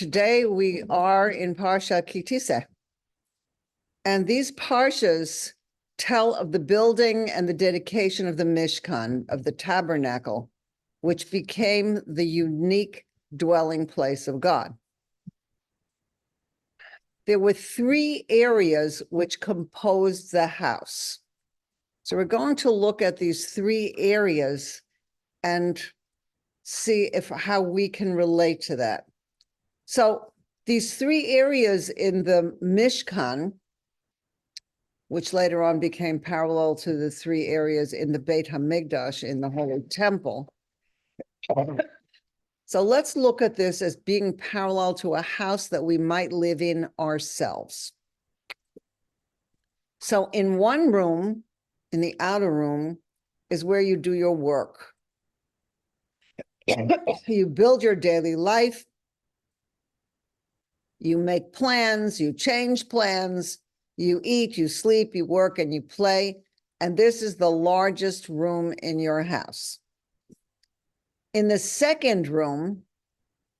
Today we are in Parsha Tisa. And these Parshas tell of the building and the dedication of the Mishkan, of the Tabernacle, which became the unique dwelling place of God. There were three areas which composed the house. So we're going to look at these three areas and see how we can relate to that. So these three areas in the Mishkan, which later on became parallel to the three areas in the Beit HaMikdash, in the Holy Temple. So let's look at this as being parallel to a house that we might live in ourselves. So in one room, in the outer room, is where you do your work. You build your daily life. You make plans, you change plans, you eat, you sleep, you work, and you play. And this is the largest room in your house. In the second room,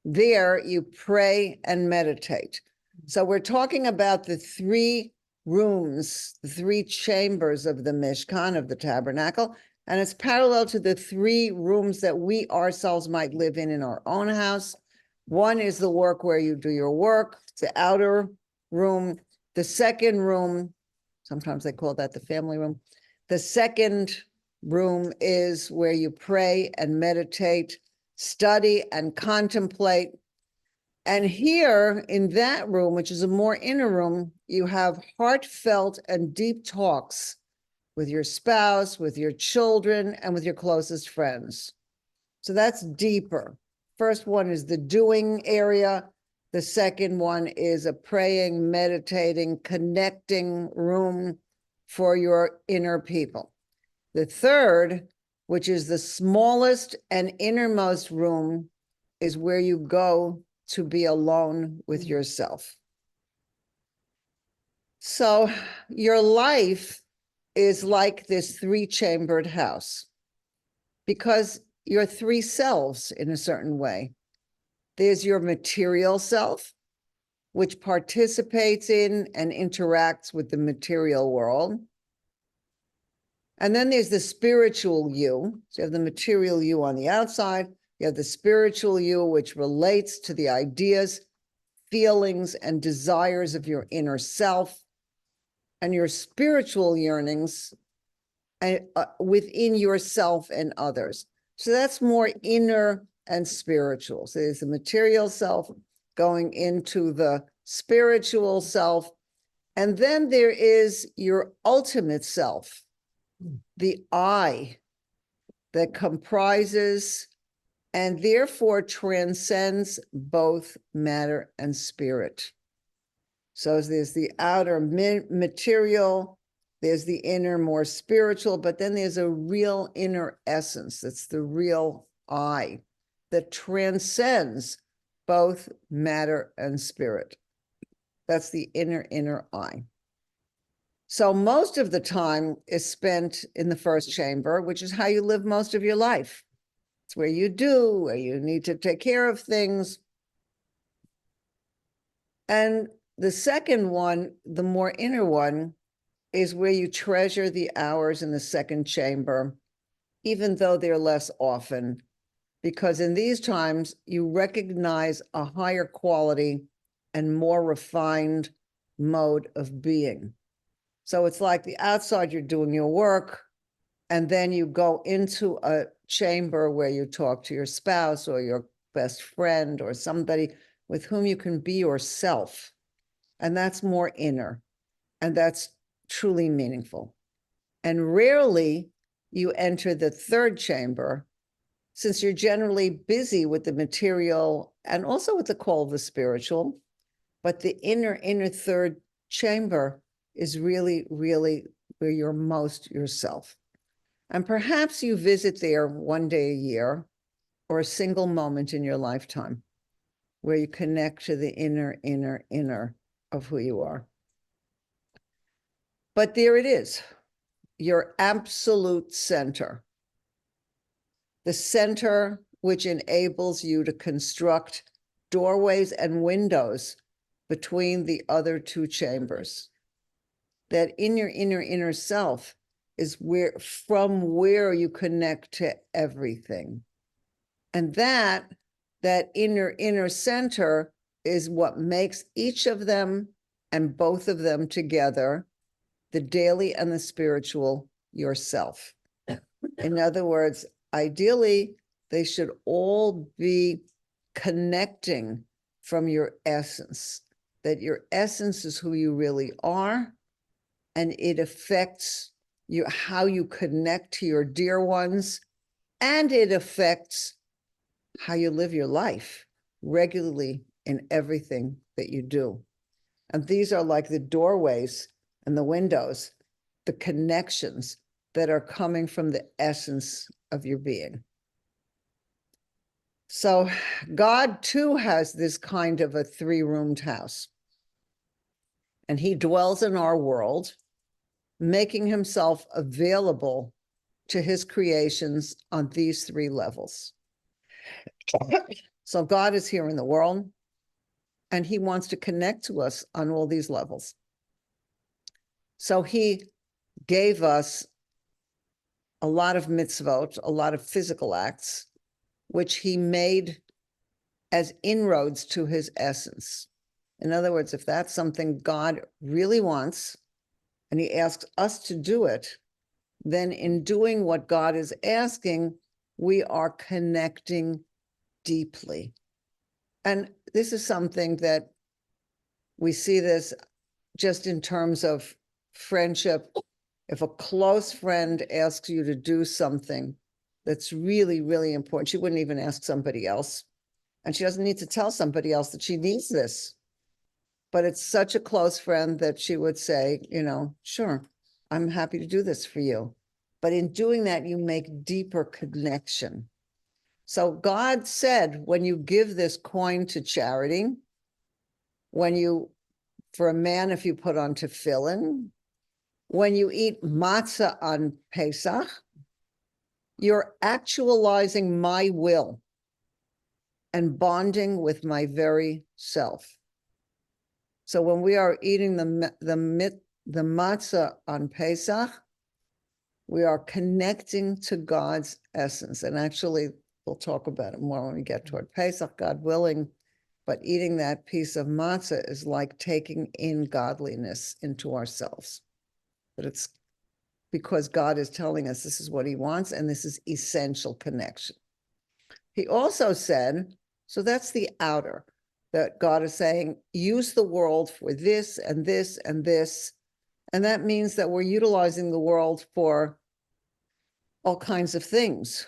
there you pray and meditate. So we're talking about the three rooms, the three chambers of the Mishkan, of the Tabernacle, and it's parallel to the three rooms that we ourselves might live in our own house. One is the work where you do your work, the outer room. The second room, sometimes they call that the family room. The second room is where you pray and meditate, study and contemplate. And here in that room, which is a more inner room, you have heartfelt and deep talks with your spouse, with your children, and with your closest friends. So that's deeper. First one is the doing area. The second one is a praying, meditating, connecting room for your inner people. The third, which is the smallest and innermost room, is where you go to be alone with yourself. So your life is like this three-chambered house because you're three selves in a certain way. There's your material self, which participates in and interacts with the material world. And then there's the spiritual you. So you have the material you on the outside. You have the spiritual you, which relates to the ideas, feelings, and desires of your inner self, and your spiritual yearnings within yourself and others. So that's more inner and spiritual. So there's the material self going into the spiritual self. And then there is your ultimate self, the I, that comprises and therefore transcends both matter and spirit. So there's the outer material, there's the inner more spiritual, but then there's a real inner essence. That's the real I that transcends both matter and spirit. That's the inner I. So most of the time is spent in the first chamber, which is how you live most of your life. It's where you do, where you need to take care of things. And the second one, the more inner one, is where you treasure the hours in the second chamber, even though they're less often, because in these times you recognize a higher quality and more refined mode of being. So it's like the outside, you're doing your work, and then you go into a chamber where you talk to your spouse or your best friend or somebody with whom you can be yourself. And that's more inner, and that's truly meaningful. And rarely you enter the third chamber, since you're generally busy with the material and also with the call of the spiritual. But the inner third chamber is really, really where you're most yourself. And perhaps you visit there one day a year or a single moment in your lifetime where you connect to the inner of who you are. But there it is, your absolute center. The center which enables you to construct doorways and windows between the other two chambers. That in your inner self is from where you connect to everything. And that inner center is what makes each of them and both of them together, the daily and the spiritual yourself. In other words, ideally, they should all be connecting from your essence, that your essence is who you really are, and it affects you, how you connect to your dear ones, and it affects how you live your life regularly in everything that you do. And these are like the doorways and the windows, the connections that are coming from the essence of your being. So God too has this kind of a three-roomed house. And he dwells in our world, making himself available to his creations on these three levels. So God is here in the world, and he wants to connect to us on all these levels. So he gave us a lot of mitzvot, a lot of physical acts, which he made as inroads to his essence. In other words, if that's something God really wants, and he asks us to do it, then in doing what God is asking, we are connecting deeply. And this is something that we see this just in terms of friendship. If a close friend asks you to do something that's really, really important, she wouldn't even ask somebody else. And she doesn't need to tell somebody else that she needs this. But it's such a close friend that she would say, you know, sure, I'm happy to do this for you. But in doing that, you make deeper connection. So God said, when you give this coin to charity, when you, for a man, if you put on tefillin, when you eat matzah on Pesach, you're actualizing my will and bonding with my very self. So when we are eating the matzah on Pesach, we are connecting to God's essence. And actually, we'll talk about it more when we get toward Pesach, God willing. But eating that piece of matzah is like taking in godliness into ourselves. But it's because God is telling us this is what he wants, and this is essential connection. He also said, so that's the outer, that God is saying, use the world for this and this and this. And that means that we're utilizing the world for all kinds of things.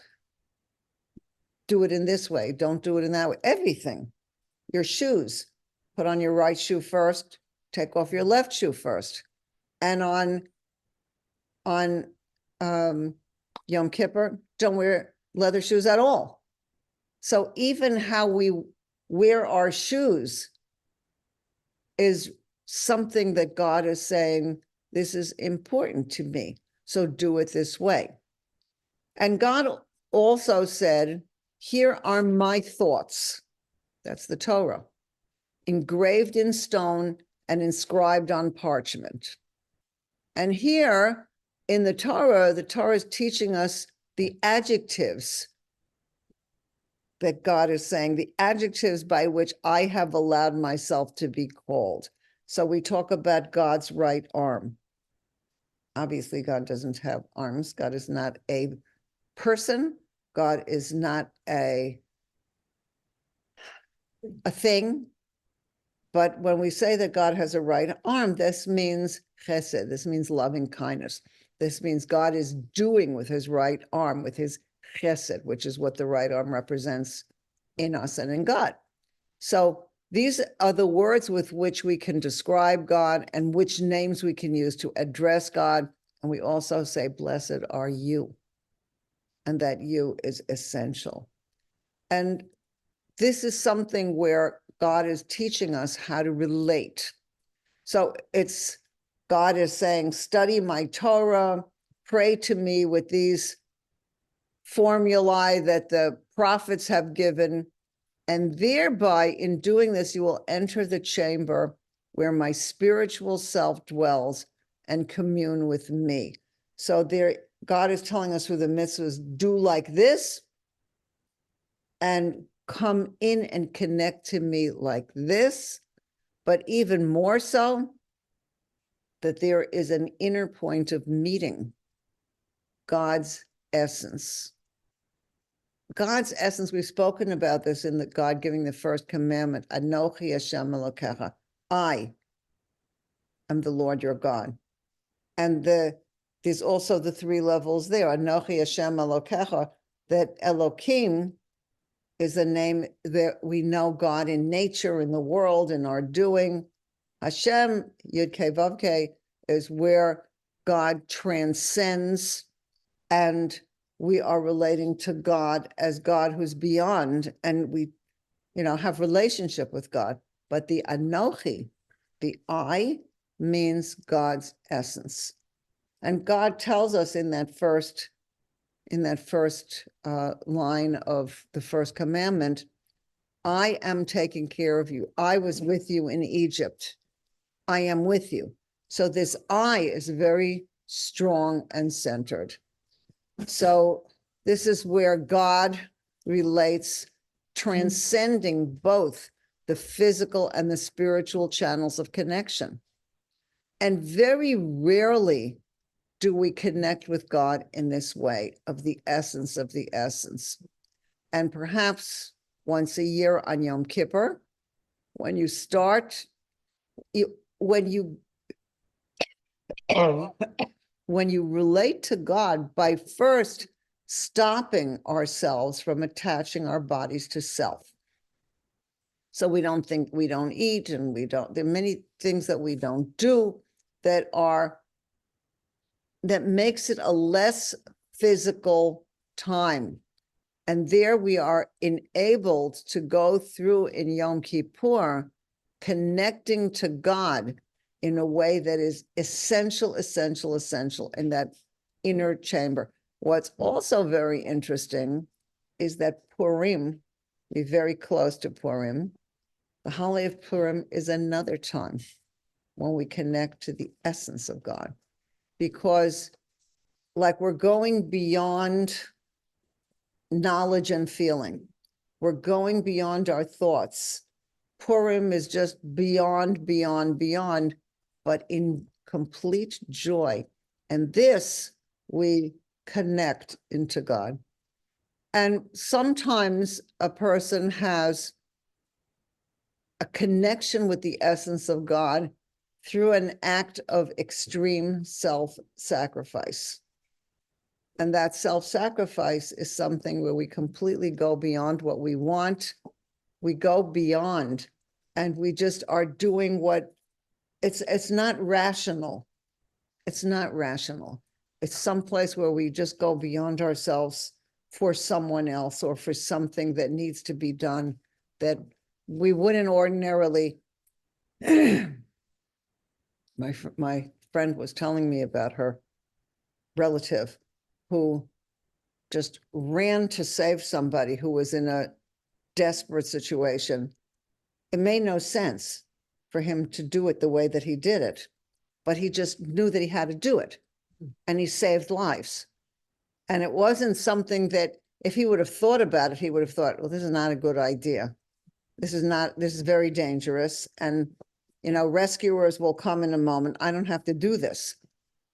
Do it in this way, don't do it in that way, everything. Your shoes, put on your right shoe first, take off your left shoe first. And on Yom Kippur, don't wear leather shoes at all. So even how we wear our shoes is something that God is saying, this is important to me, so do it this way. And God also said, here are my thoughts. That's the Torah, engraved in stone and inscribed on parchment. And here in the Torah is teaching us the adjectives that God is saying, the adjectives by which I have allowed myself to be called. So we talk about God's right arm. Obviously, God doesn't have arms. God is not a person. God is not a thing. But when we say that God has a right arm, this means chesed. This means loving kindness. This means God is doing with his right arm, with his chesed, which is what the right arm represents in us and in God. So these are the words with which we can describe God and which names we can use to address God. And we also say, blessed are you. And that you is essential. And this is something where God is teaching us how to relate. So it's, God is saying, study my Torah, pray to me with these formulae that the prophets have given, And thereby, in doing this, you will enter the chamber where my spiritual self dwells and commune with me. So there, God is telling us through the mitzvahs, do like this and come in and connect to me like this, but even more so, that there is an inner point of meeting God's essence. God's essence, we've spoken about this in the God giving the first commandment, Anochi Hashem Elokecha, I am the Lord your God. And there's also the three levels there, Anochi Hashem Elokecha, that Elokim is a name that we know God in nature, in the world, in our doing. Hashem, Yud Kei Vav Kei, is where God transcends, and we are relating to God as God who's beyond, and we, have relationship with God. But the Anochi, the I, means God's essence. And God tells us in that first line of the first commandment, I am taking care of you. I was with you in Egypt. I am with you. So this I is very strong and centered. So this is where God relates, transcending both the physical and the spiritual channels of connection. And very rarely do we connect with God in this way, of the essence of the essence. And perhaps once a year on Yom Kippur, when you start, when you relate to God by first stopping ourselves from attaching our bodies to self. So we don't think, we don't eat, and there are many things that we don't do that makes it a less physical time. And there we are enabled to go through in Yom Kippur, connecting to God in a way that is essential in that inner chamber. What's also very interesting is that Purim, we're very close to Purim. The holiday of Purim is another time when we connect to the essence of God, because like we're going beyond knowledge and feeling. We're going beyond our thoughts. Purim is just beyond, but in complete joy. And this, we connect into God. And sometimes a person has a connection with the essence of God through an act of extreme self-sacrifice. And that self-sacrifice is something where we completely go beyond what we want. We go beyond, and we just are doing what it's not rational. It's not rational. It's someplace where we just go beyond ourselves for someone else or for something that needs to be done that we wouldn't ordinarily. My friend was telling me about her relative who just ran to save somebody who was in a desperate situation. It made no sense for him to do it the way that he did it, but he just knew that he had to do it, and he saved lives. And it wasn't something that if he would have thought about it, he would have thought, well, this is not a good idea. This is very dangerous. And, rescuers will come in a moment. I don't have to do this.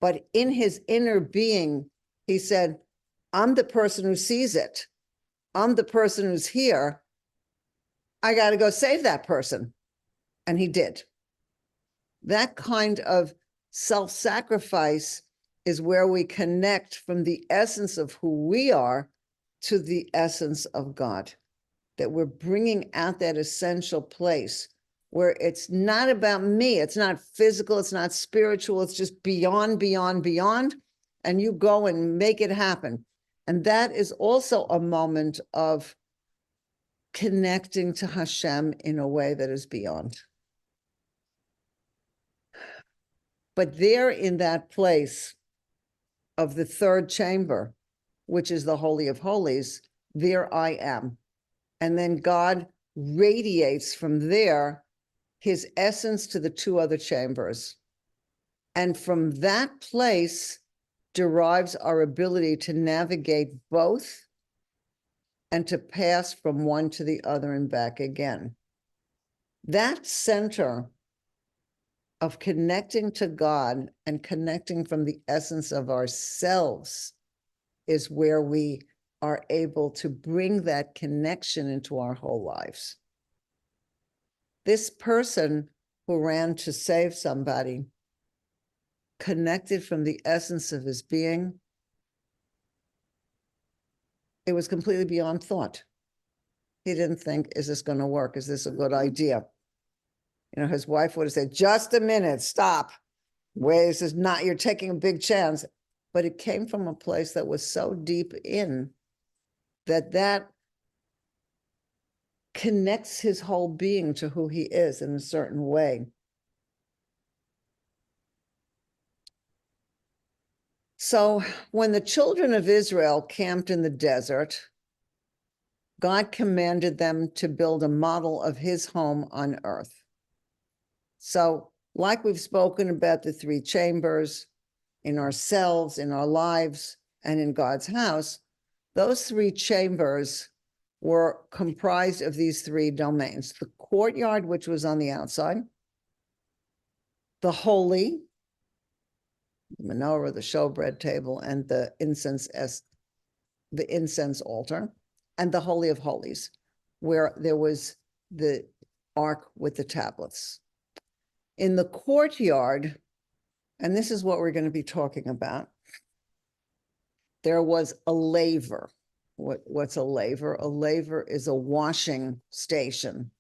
But in his inner being, he said, I'm the person who sees it. I'm the person who's here. I got to go save that person. And he did. That kind of self-sacrifice is where we connect from the essence of who we are to the essence of God. That we're bringing out that essential place where it's not about me. It's not physical. It's not spiritual. It's just beyond. And you go and make it happen. And that is also a moment of connecting to Hashem in a way that is beyond. But there in that place of the third chamber, which is the Holy of Holies, there I am. And then God radiates from there his essence to the two other chambers. And from that place derives our ability to navigate both and to pass from one to the other and back again. That center of connecting to God and connecting from the essence of ourselves is where we are able to bring that connection into our whole lives. This person who ran to save somebody connected from the essence of his being. It was completely beyond thought. He didn't think, is this going to work? Is this a good idea? You know, his wife would have said, just a minute, stop. Wait, this is not, you're taking a big chance. But it came from a place that was so deep in that connects his whole being to who he is in a certain way. So when the children of Israel camped in the desert, God commanded them to build a model of his home on earth. So like we've spoken about the three chambers in ourselves, in our lives, and in God's house, those three chambers were comprised of these three domains: the courtyard, which was on the outside, the holy, the menorah, the showbread table, and the incense altar, and the Holy of Holies, where there was the ark with the tablets. In the courtyard, and this is what we're going to be talking about, there was a laver. What's a laver? A laver is a washing station.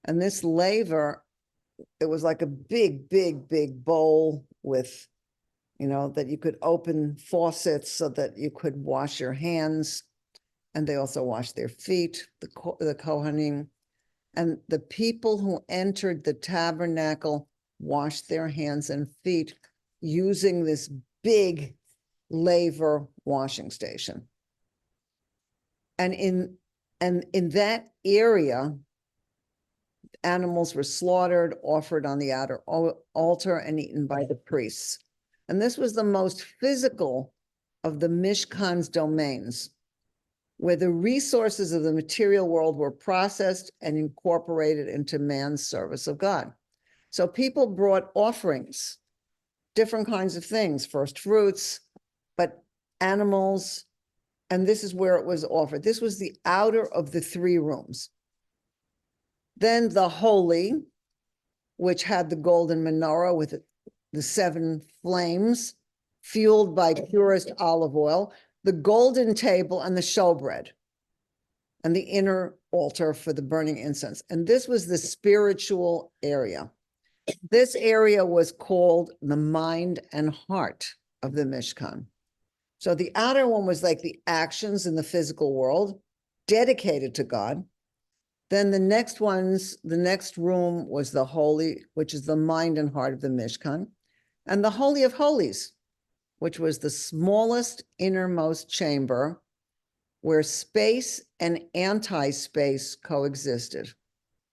And this laver, it was like a big, big, big bowl with, you know, that you could open faucets so that you could wash your hands. And they also washed their feet, the Kohanim. And the people who entered the tabernacle washed their hands and feet using this big laver washing station. And in that area, animals were slaughtered, offered on the outer altar, and eaten by the priests. And this was the most physical of the Mishkan's domains, where the resources of the material world were processed and incorporated into man's service of God. So people brought offerings, different kinds of things, first fruits, but animals, and this is where it was offered. This was the outer of the three rooms. Then the holy, which had the golden menorah with the 7 flames, fueled by purest olive oil, the golden table, and the showbread, and the inner altar for the burning incense. And this was the spiritual area. This area was called the mind and heart of the Mishkan. So the outer one was like the actions in the physical world, dedicated to God. Then the next room was the holy, which is the mind and heart of the Mishkan, and the Holy of Holies, which was the smallest innermost chamber where space and anti-space coexisted.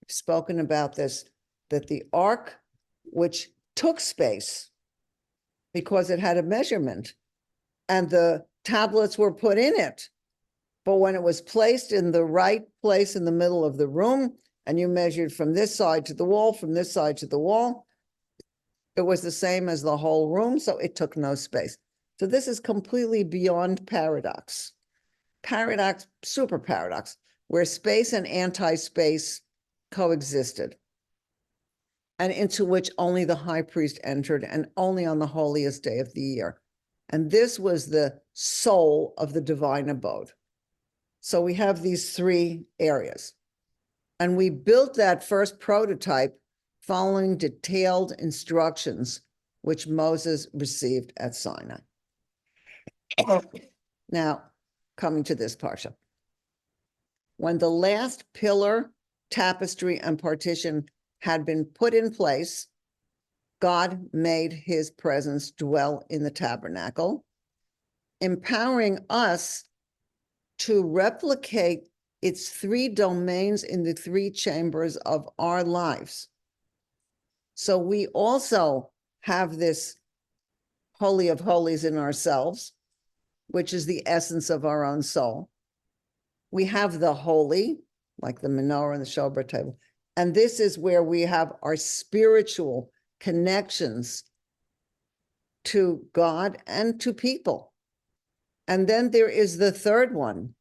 We've spoken about this, that the ark, which took space because it had a measurement, and the tablets were put in it. But when it was placed in the right place in the middle of the room, and you measured from this side to the wall, from this side to the wall, it was the same as the whole room, so it took no space. So this is completely beyond paradox. Paradox, super paradox, where space and anti-space coexisted, and into which only the high priest entered, and only on the holiest day of the year. And this was the soul of the divine abode. So we have these 3 areas. And we built that first prototype following detailed instructions which Moses received at Sinai. Now, coming to this Parsha. When the last pillar, tapestry, and partition had been put in place, God made his presence dwell in the tabernacle, empowering us to replicate It's three domains in the three chambers of our lives. So we also have this Holy of Holies in ourselves, which is the essence of our own soul. We have the holy, like the menorah and the showbread table. And this is where we have our spiritual connections to God and to people. And then there is the third one,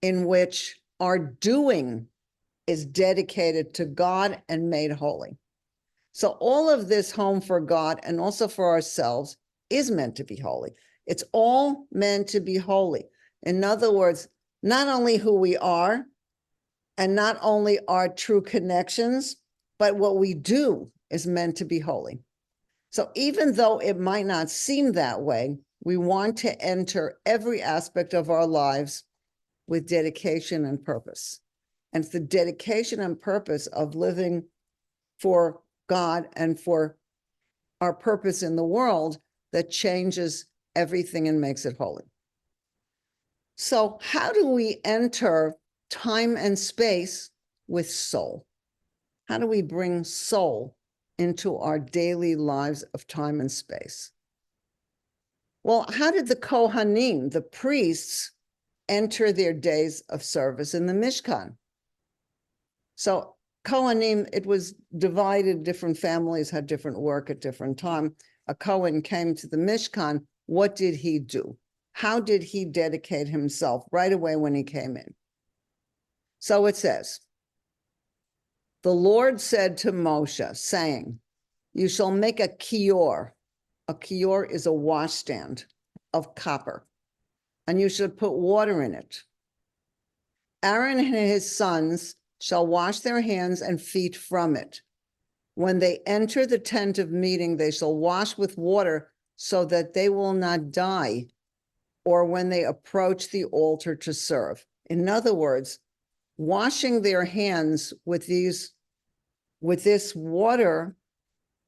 in which our doing is dedicated to God and made holy. So all of this home for God and also for ourselves is meant to be holy. It's all meant to be holy. In other words, not only who we are and not only our true connections, but what we do is meant to be holy. So even though it might not seem that way, we want to enter every aspect of our lives with dedication and purpose. And it's the dedication and purpose of living for God and for our purpose in the world that changes everything and makes it holy. So how do we enter time and space with soul? How do we bring soul into our daily lives of time and space? Well, how did the Kohanim, the priests, enter their days of service in the Mishkan? So Kohanim, it was divided, different families had different work at different time. A Kohen came to the Mishkan. What did he do? How did he dedicate himself right away when he came in? So it says, the Lord said to Moshe, saying, you shall make a kior. A kior is a washstand of copper, and you should put water in it. Aaron and his sons shall wash their hands and feet from it. When they enter the tent of meeting, they shall wash with water so that they will not die, or when they approach the altar to serve. In other words, washing their hands with this water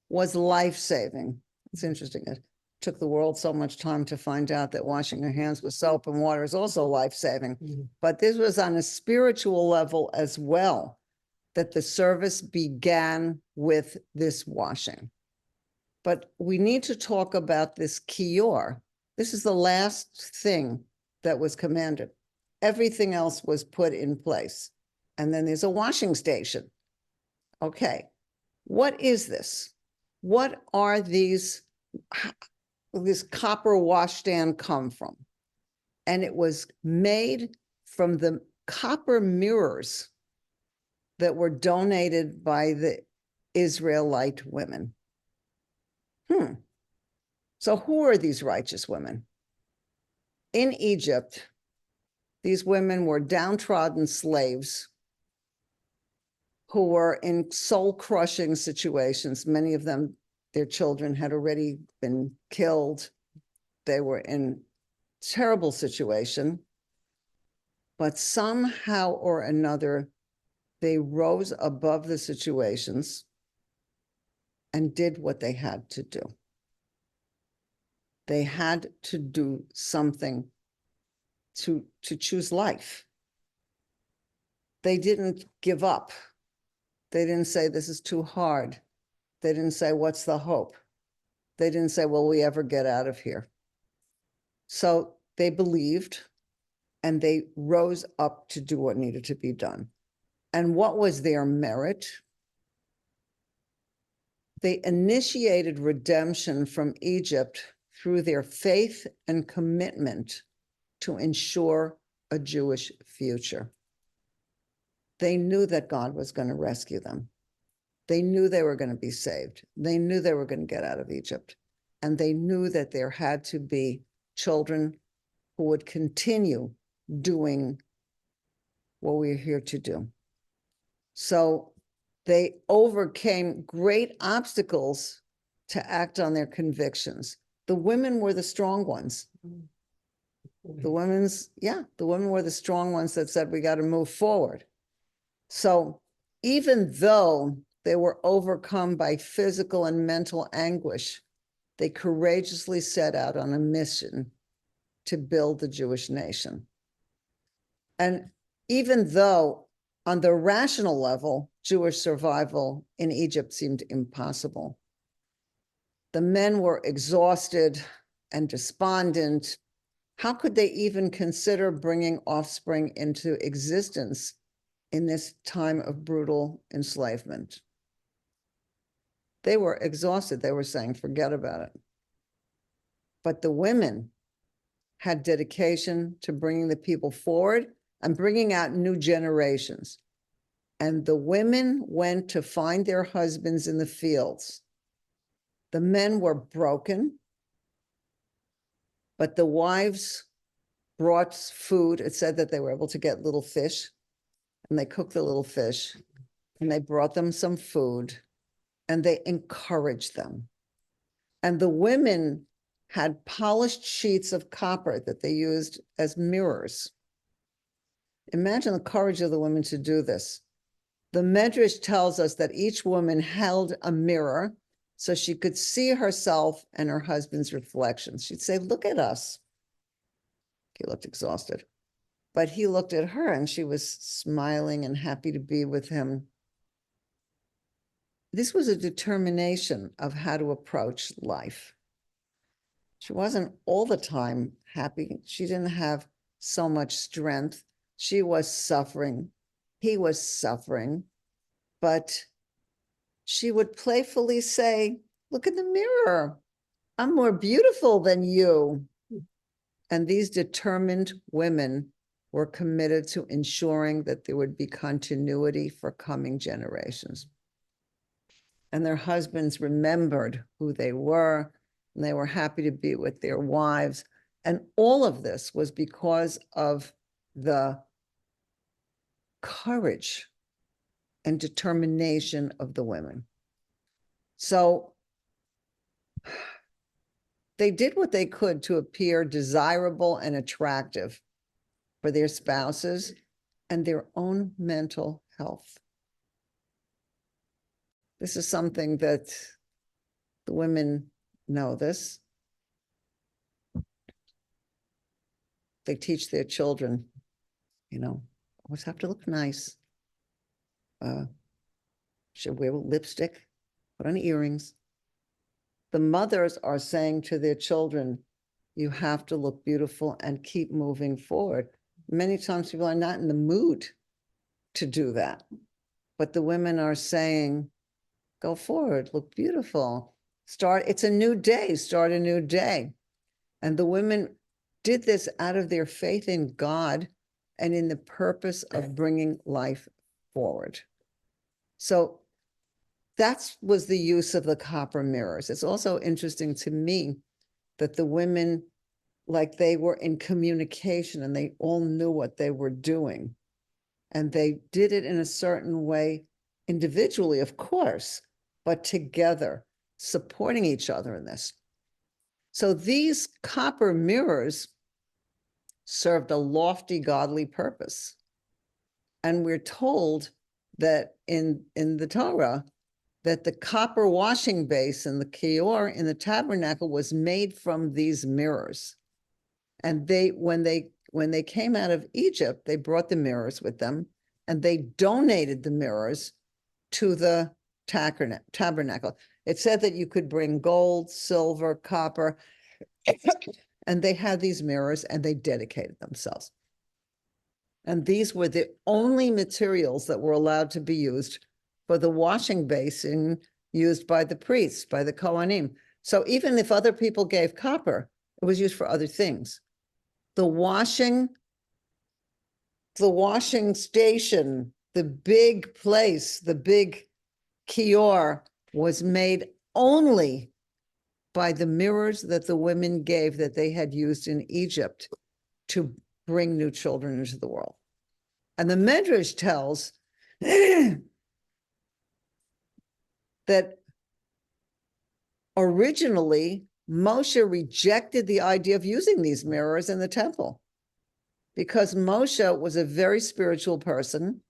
was life-saving. It's interesting. It took the world so much time to find out that washing your hands with soap and water is also life-saving. Mm-hmm. But this was on a spiritual level as well, that the service began with this washing. But we need to talk about this kior. This is the last thing that was commanded. Everything else was put in place. And then there's a washing station. Okay, what is this? What are this copper washstand come from? And it was made from the copper mirrors that were donated by the Israelite women. So who are these righteous women? In Egypt, these women were downtrodden slaves who were in soul-crushing situations. Many of them, their children had already been killed. They were in terrible situation. But somehow or another, they rose above the situations and did what they had to do. They had to do something to choose life. They didn't give up. They didn't say, this is too hard. They didn't say, what's the hope? They didn't say, will we ever get out of here? So they believed and they rose up to do what needed to be done. And what was their merit? They initiated redemption from Egypt through their faith and commitment to ensure a Jewish future. They knew that God was going to rescue them. They knew they were going to be saved. They knew they were going to get out of Egypt. And they knew that there had to be children who would continue doing what we're here to do. So they overcame great obstacles to act on their convictions. The women were the strong ones. The women were the strong ones that said, we got to move forward. So even though they were overcome by physical and mental anguish, they courageously set out on a mission to build the Jewish nation. And even though on the rational level, Jewish survival in Egypt seemed impossible. The men were exhausted and despondent. How could they even consider bringing offspring into existence in this time of brutal enslavement? They were exhausted. They were saying, forget about it. But the women had dedication to bringing the people forward and bringing out new generations. And the women went to find their husbands in the fields. The men were broken, but the wives brought food. It said that they were able to get little fish, and they cooked the little fish, and they brought them some food, and they encouraged them. And the women had polished sheets of copper that they used as mirrors. Imagine the courage of the women to do this. The Medrash tells us that each woman held a mirror so she could see herself and her husband's reflections. She'd say, look at us. He looked exhausted, but he looked at her and she was smiling and happy to be with him. This was a determination of how to approach life. She wasn't all the time happy. She didn't have so much strength. She was suffering. He was suffering. But she would playfully say, look in the mirror. I'm more beautiful than you. And these determined women were committed to ensuring that there would be continuity for coming generations. And their husbands remembered who they were, and they were happy to be with their wives. And all of this was because of the courage and determination of the women. So they did what they could to appear desirable and attractive for their spouses and their own mental health. This is something that the women know this. They teach their children, always have to look nice. Should wear lipstick, put on earrings. The mothers are saying to their children, you have to look beautiful and keep moving forward. Many times people are not in the mood to do that, but the women are saying, go forward, look beautiful. It's a new day, start a new day. And the women did this out of their faith in God and in the purpose of bringing life forward. So that was the use of the copper mirrors. It's also interesting to me that the women, like they were in communication and they all knew what they were doing. And they did it in a certain way, individually, of course, but together, supporting each other in this. So these copper mirrors served a lofty godly purpose. And we're told that in the Torah, that the copper washing basin, the kior in the tabernacle, was made from these mirrors. And when they came out of Egypt, they brought the mirrors with them, and they donated the mirrors to the tabernacle. It said that you could bring gold, silver, copper, and they had these mirrors and they dedicated themselves. And these were the only materials that were allowed to be used for the washing basin used by the priests, by the Kohanim. So even if other people gave copper, it was used for other things. The washing station, the big place, the big kior, was made only by the mirrors that the women gave that they had used in Egypt to bring new children into the world. And the Medrash tells that originally Moshe rejected the idea of using these mirrors in the temple because Moshe was a very spiritual person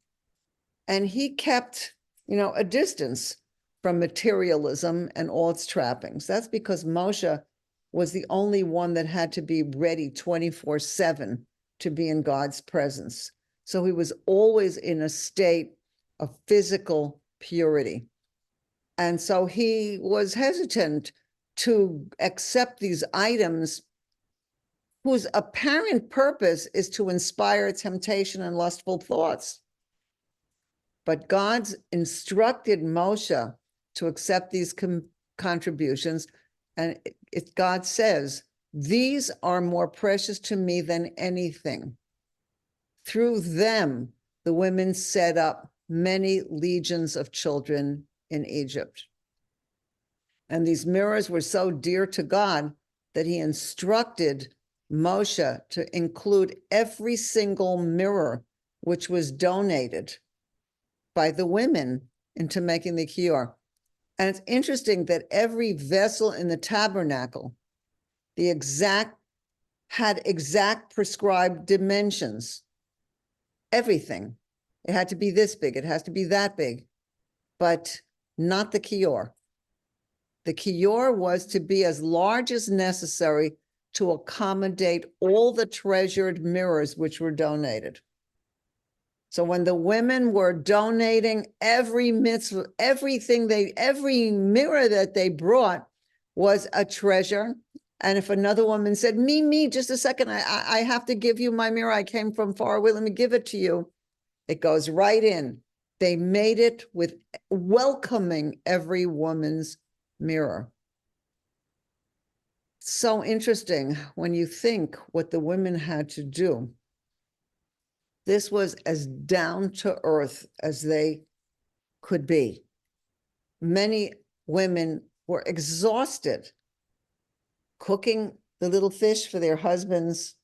and he kept, a distance from materialism and all its trappings. That's because Moshe was the only one that had to be ready 24/7 to be in God's presence. So he was always in a state of physical purity. And so he was hesitant to accept these items whose apparent purpose is to inspire temptation and lustful thoughts. But God's instructed Moshe to accept these contributions. And God says, these are more precious to me than anything. Through them, the women set up many legions of children in Egypt. And these mirrors were so dear to God that he instructed Moshe to include every single mirror which was donated by the women into making the kior. And it's interesting that every vessel in the tabernacle, had exact prescribed dimensions. Everything. It had to be this big, it has to be that big, but not the kior. The kior was to be as large as necessary to accommodate all the treasured mirrors which were donated. So when the women were donating every mitzvah, every mirror that they brought was a treasure. And if another woman said, me, just a second, I have to give you my mirror. I came from far away. Let me give it to you. It goes right in. They made it with welcoming every woman's mirror. So interesting when you think what the women had to do. This was as down to earth as they could be. Many women were exhausted cooking the little fish for their husbands,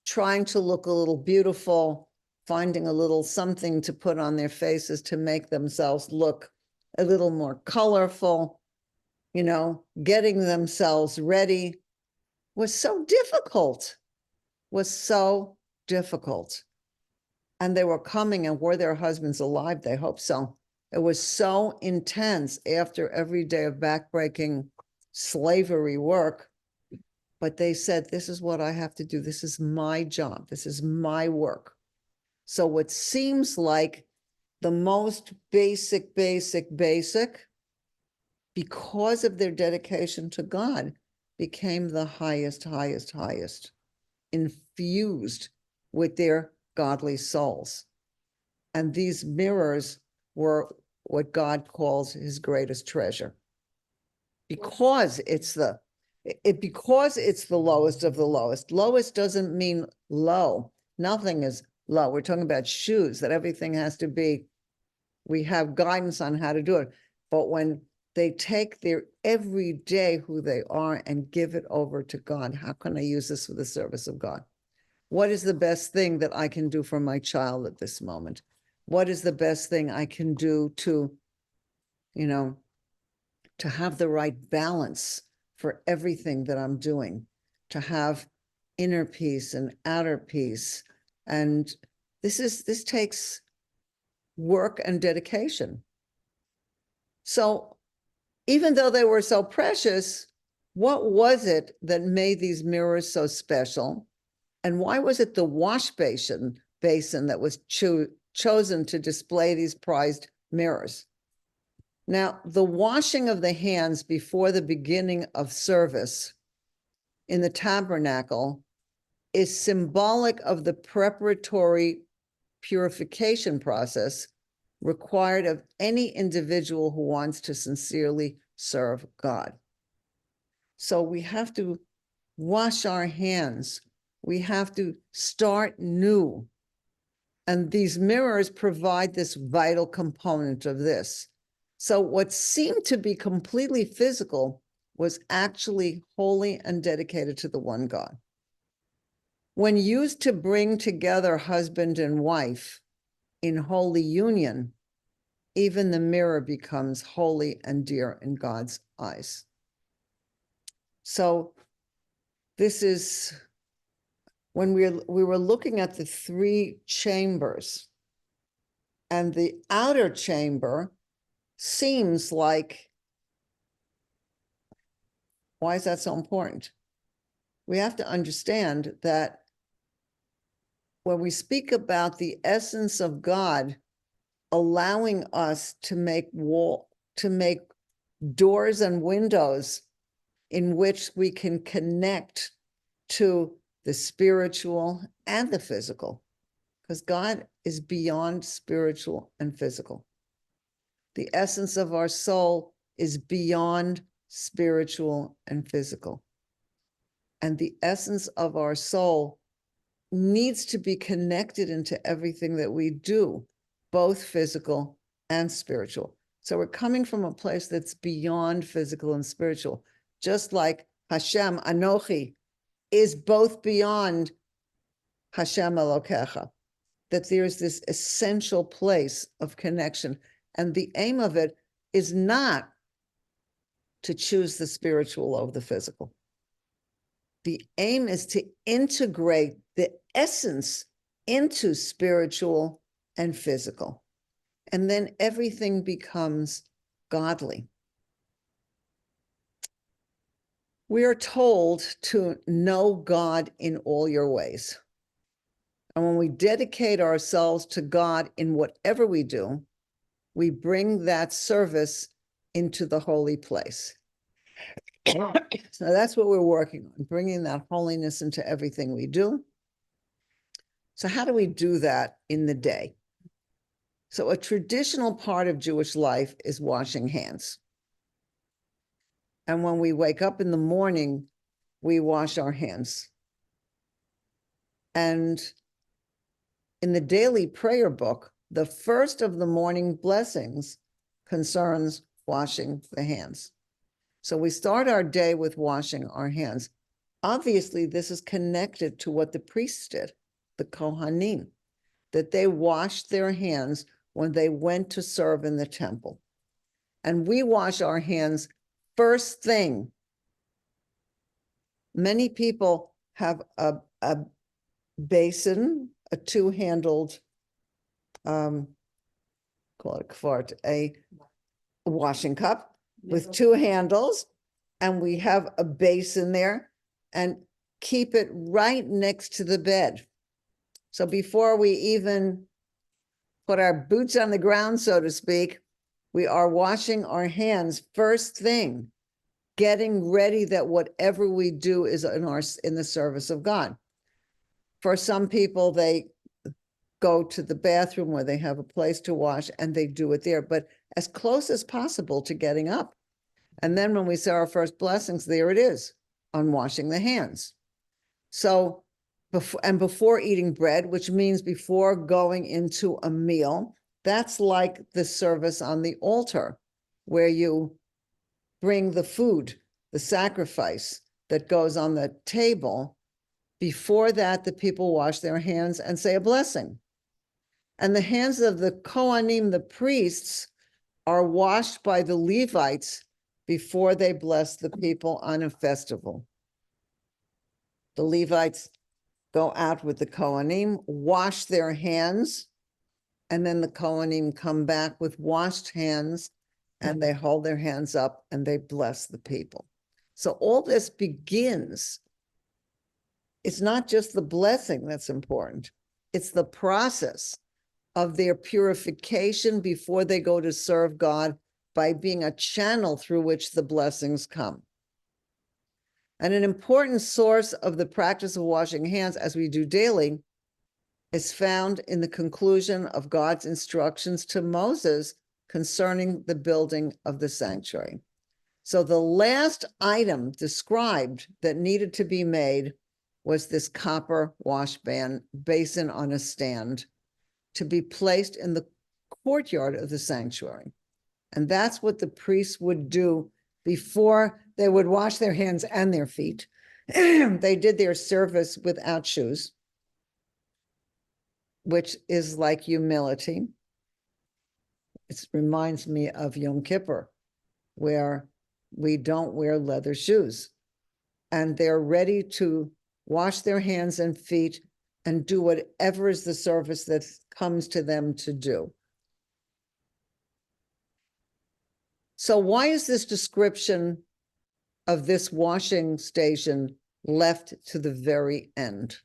trying to look a little beautiful, finding a little something to put on their faces to make themselves look a little more colorful, getting themselves ready was so difficult, And they were coming, and were their husbands alive? They hope so. It was so intense after every day of backbreaking slavery work. But they said, this is what I have to do. This is my job. This is my work. So what seems like the most basic, because of their dedication to God, became the highest, infused with their godly souls. And these mirrors were what God calls his greatest treasure. Because it's the lowest of the lowest. Lowest doesn't mean low. Nothing is low. We're talking about shoes, that everything has to be, we have guidance on how to do it. But when they take their everyday who they are and give it over to God, how can I use this for the service of God? What is the best thing that I can do for my child at this moment? What is the best thing I can do to, to have the right balance for everything that I'm doing, to have inner peace and outer peace? And this takes work and dedication. So even though they were so precious, what was it that made these mirrors so special? And why was it the wash basin that was chosen to display these prized mirrors? Now, the washing of the hands before the beginning of service in the tabernacle is symbolic of the preparatory purification process required of any individual who wants to sincerely serve God. So we have to wash our hands. We have to start new. And these mirrors provide this vital component of this. So what seemed to be completely physical was actually holy and dedicated to the one God. When used to bring together husband and wife in holy union, even the mirror becomes holy and dear in God's eyes. So this is when we were looking at the three chambers, and the outer chamber seems like, why is that so important? We have to understand that when we speak about the essence of God allowing us to make doors and windows in which we can connect to the spiritual and the physical, because God is beyond spiritual and physical. The essence of our soul is beyond spiritual and physical. And the essence of our soul needs to be connected into everything that we do, both physical and spiritual. So we're coming from a place that's beyond physical and spiritual, just like Hashem, Anochi, is both beyond Hashem Elokecha, that there's this essential place of connection. And the aim of it is not to choose the spiritual over the physical. The aim is to integrate the essence into spiritual and physical. And then everything becomes godly. We are told to know God in all your ways. And when we dedicate ourselves to God in whatever we do, we bring that service into the holy place. So that's what we're working on, bringing that holiness into everything we do. So how do we do that in the day? So a traditional part of Jewish life is washing hands. And when we wake up in the morning, we wash our hands. And in the daily prayer book, the first of the morning blessings concerns washing the hands. So we start our day with washing our hands. Obviously, this is connected to what the priests did, the Kohanim, that they washed their hands when they went to serve in the temple. And we wash our hands first thing. Many people have a basin, a two-handled, call it a kvart, a washing cup with two handles, and we have a basin there and keep it right next to the bed. So before we even put our boots on the ground, so to speak, we are washing our hands first thing, getting ready that whatever we do is in the service of God. For some people, they go to the bathroom where they have a place to wash and they do it there, but as close as possible to getting up. And then when we say our first blessings, there it is, on washing the hands. So, before eating bread, which means before going into a meal, that's like the service on the altar, where you bring the food, the sacrifice that goes on the table. Before that, the people wash their hands and say a blessing. And the hands of the Kohanim, the priests, are washed by the Levites before they bless the people on a festival. The Levites go out with the Kohanim, wash their hands, and then the Kohanim come back with washed hands, and they hold their hands up and they bless the people. So all this begins. It's not just the blessing that's important. It's the process of their purification before they go to serve God by being a channel through which the blessings come. And an important source of the practice of washing hands, as we do daily, is found in the conclusion of God's instructions to Moses concerning the building of the sanctuary. So the last item described that needed to be made was this copper wash basin on a stand to be placed in the courtyard of the sanctuary. And that's what the priests would do before they would wash their hands and their feet. They did their service without shoes, which is like humility. It reminds me of Yom Kippur, where we don't wear leather shoes. And they're ready to wash their hands and feet and do whatever is the service that comes to them to do. So why is this description of this washing station left to the very end?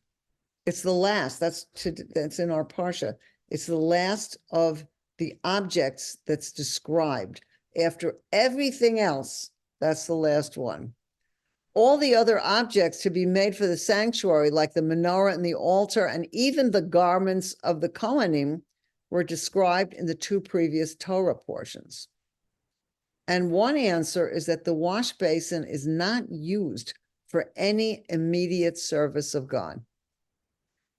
It's the last. That's in our Parsha. It's the last of the objects that's described. After everything else, that's the last one. All the other objects to be made for the sanctuary, like the menorah and the altar, and even the garments of the Kohanim, were described in the two previous Torah portions. And one answer is that the wash basin is not used for any immediate service of God.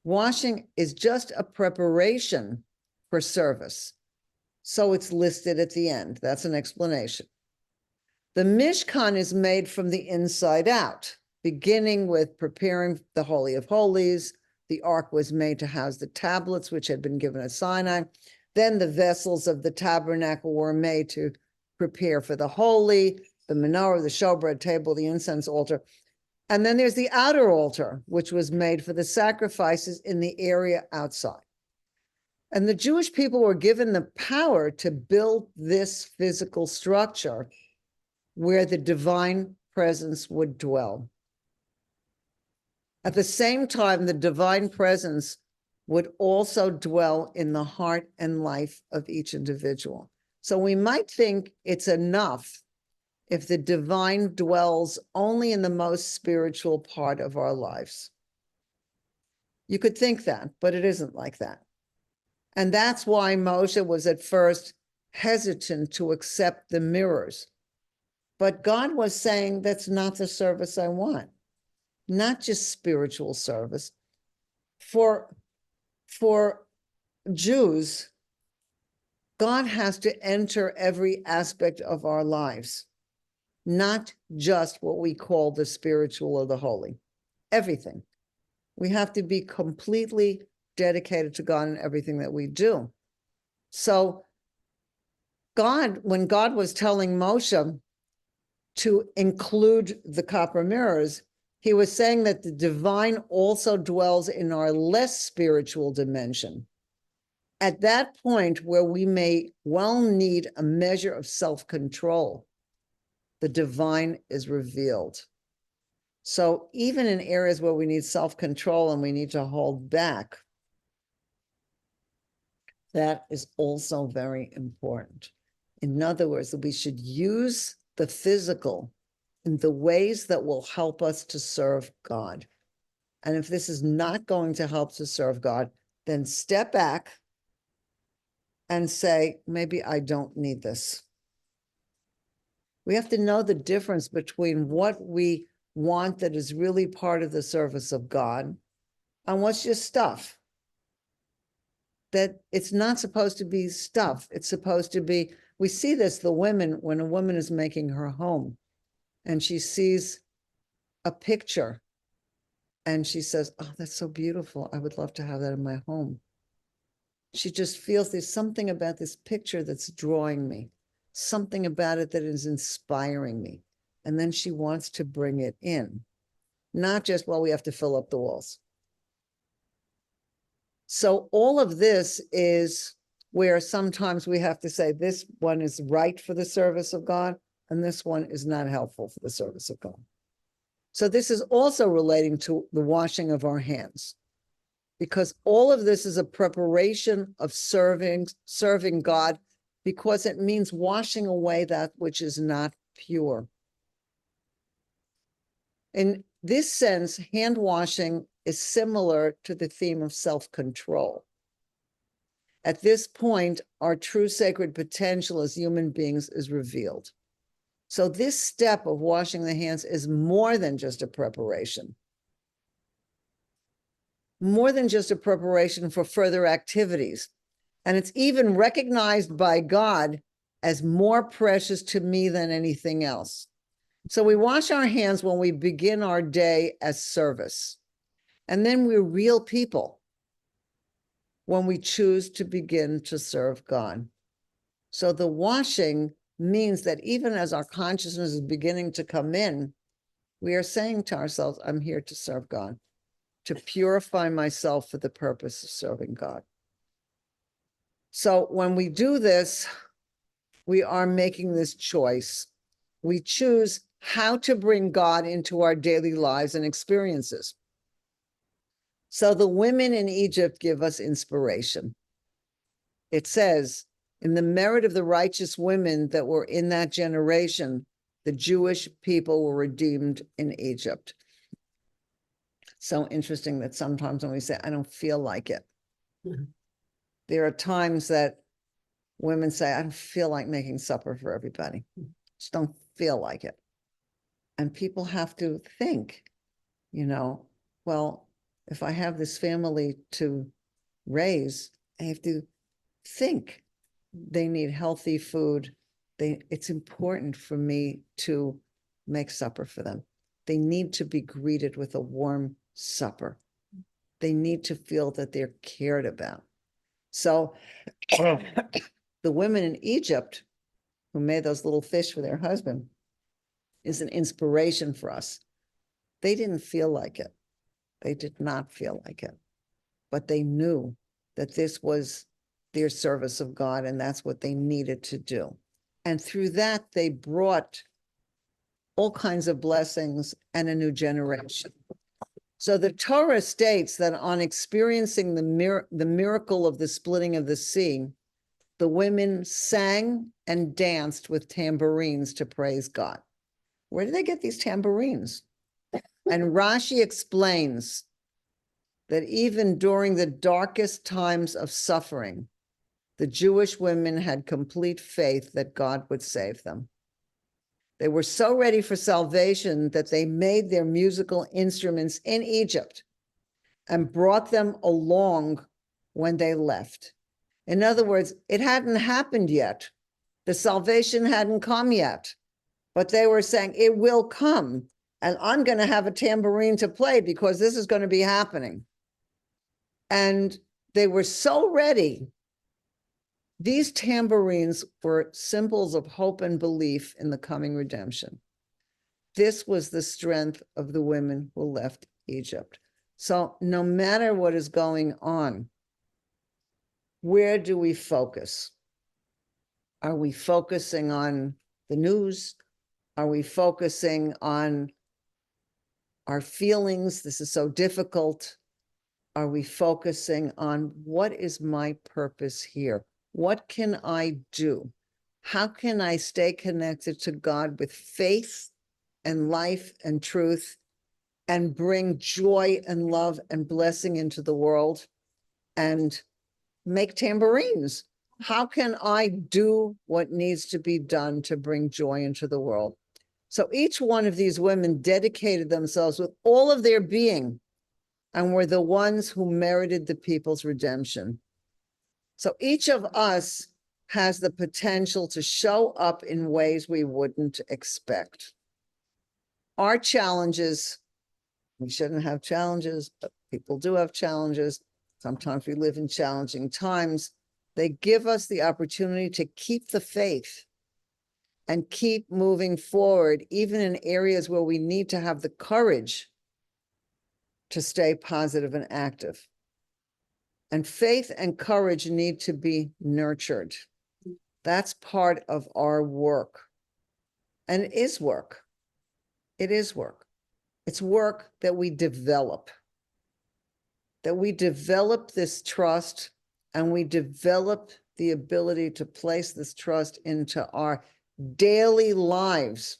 Washing is just a preparation for service. So it's listed at the end. That's an explanation. The Mishkan is made from the inside out, beginning with preparing the Holy of Holies. The ark was made to house the tablets, which had been given at Sinai. Then the vessels of the tabernacle were made to prepare for the holy, the menorah, the showbread table, the incense altar. And then there's the outer altar, which was made for the sacrifices in the area outside. And the Jewish people were given the power to build this physical structure where the divine presence would dwell. At the same time, the divine presence would also dwell in the heart and life of each individual. So we might think it's enough if the divine dwells only in the most spiritual part of our lives. You could think that, but it isn't like that. And that's why Moshe was at first hesitant to accept the mirrors. But God was saying, that's not the service I want. Not just spiritual service. For Jews, God has to enter every aspect of our lives, not just what we call the spiritual or the holy. Everything. We have to be completely dedicated to God in everything that we do. So when God was telling Moshe to include the copper mirrors, he was saying that the divine also dwells in our less spiritual dimension. At that point where we may well need a measure of self-control, the divine is revealed. So even in areas where we need self-control and we need to hold back, that is also very important. In other words, we should use the physical in the ways that will help us to serve God. And if this is not going to help to serve God, then step back and say, maybe I don't need this. We have to know the difference between what we want that is really part of the service of God and what's just stuff. That it's not supposed to be stuff. It's supposed to be, we see this, the women, when a woman is making her home and she sees a picture and she says, oh, that's so beautiful. I would love to have that in my home. She just feels there's something about this picture that's drawing me, something about it that is inspiring me. And then she wants to bring it in, not just, well, we have to fill up the walls. So all of this is where sometimes we have to say this one is right for the service of God, and this one is not helpful for the service of God. So this is also relating to the washing of our hands, because all of this is a preparation of serving God, because it means washing away that which is not pure. In this sense, hand washing is similar to the theme of self-control. At this point, our true sacred potential as human beings is revealed. So this step of washing the hands is more than just a preparation. More than just a preparation for further activities. And it's even recognized by God as more precious to me than anything else. So we wash our hands when we begin our day as service. And then we're real people when we choose to begin to serve God. So the washing means that even as our consciousness is beginning to come in, we are saying to ourselves, I'm here to serve God, to purify myself for the purpose of serving God. So when we do this, we are making this choice. We choose how to bring God into our daily lives and experiences. So the women in Egypt give us inspiration. It says, in the merit of the righteous women that were in that generation, the Jewish people were redeemed in Egypt. So interesting that sometimes when we say, I don't feel like it, there are times that women say, I don't feel like making supper for everybody. Just don't feel like it. And people have to think, well, if I have this family to raise, I have to think they need healthy food. It's important for me to make supper for them. They need to be greeted with a warm supper. They need to feel that they're cared about. So the women in Egypt who made those little fish for their husband is an inspiration for us. They didn't feel like it. They did not feel like it, but they knew that this was their service of God, and that's what they needed to do. And through that, they brought all kinds of blessings and a new generation. So the Torah states that on experiencing the miracle of the splitting of the sea, the women sang and danced with tambourines to praise God. Where did they get these tambourines? And Rashi explains that even during the darkest times of suffering, the Jewish women had complete faith that God would save them. They were so ready for salvation that they made their musical instruments in Egypt and brought them along when they left. In other words, it hadn't happened yet. The salvation hadn't come yet, but they were saying it will come, and I'm going to have a tambourine to play because this is going to be happening. And they were so ready. These tambourines were symbols of hope and belief in the coming redemption. This was the strength of the women who left Egypt. So no matter what is going on, where do we focus? Are we focusing on the news? Are we focusing on our feelings? This is so difficult. Are we focusing on what is my purpose here? What can I do? How can I stay connected to God with faith and life and truth and bring joy and love and blessing into the world and make tambourines? How can I do what needs to be done to bring joy into the world? So each one of these women dedicated themselves with all of their being and were the ones who merited the people's redemption. So each of us has the potential to show up in ways we wouldn't expect. Our challenges, we shouldn't have challenges, but people do have challenges. Sometimes we live in challenging times. They give us the opportunity to keep the faith and keep moving forward, even in areas where we need to have the courage to stay positive and active. And faith and courage need to be nurtured. That's part of our work. And it is work. It is work. It's work that we develop. That we develop this trust and we develop the ability to place this trust into our daily lives.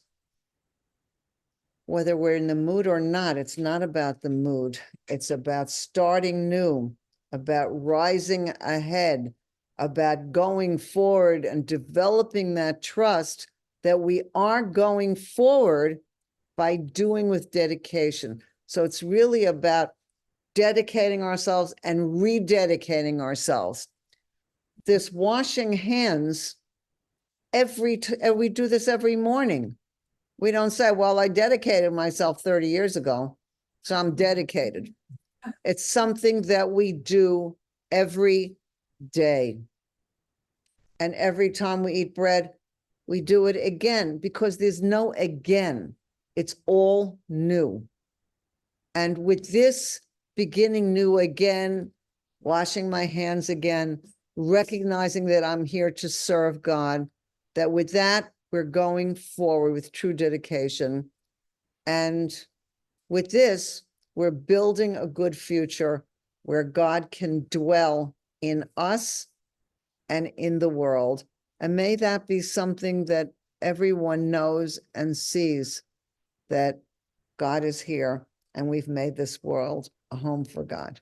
Whether we're in the mood or not, it's not about the mood. It's about starting new, about rising ahead, about going forward and developing that trust that we are going forward by doing with dedication. So it's really about dedicating ourselves and rededicating ourselves. This washing hands, we do this every morning. We don't say, well, I dedicated myself 30 years ago, so I'm dedicated. It's something that we do every day. And every time we eat bread, we do it again because there's no again. It's all new. And with this beginning new again, washing my hands again, recognizing that I'm here to serve God, that with that, we're going forward with true dedication. And with this, we're building a good future where God can dwell in us and in the world. And may that be something that everyone knows and sees, that God is here and we've made this world a home for God.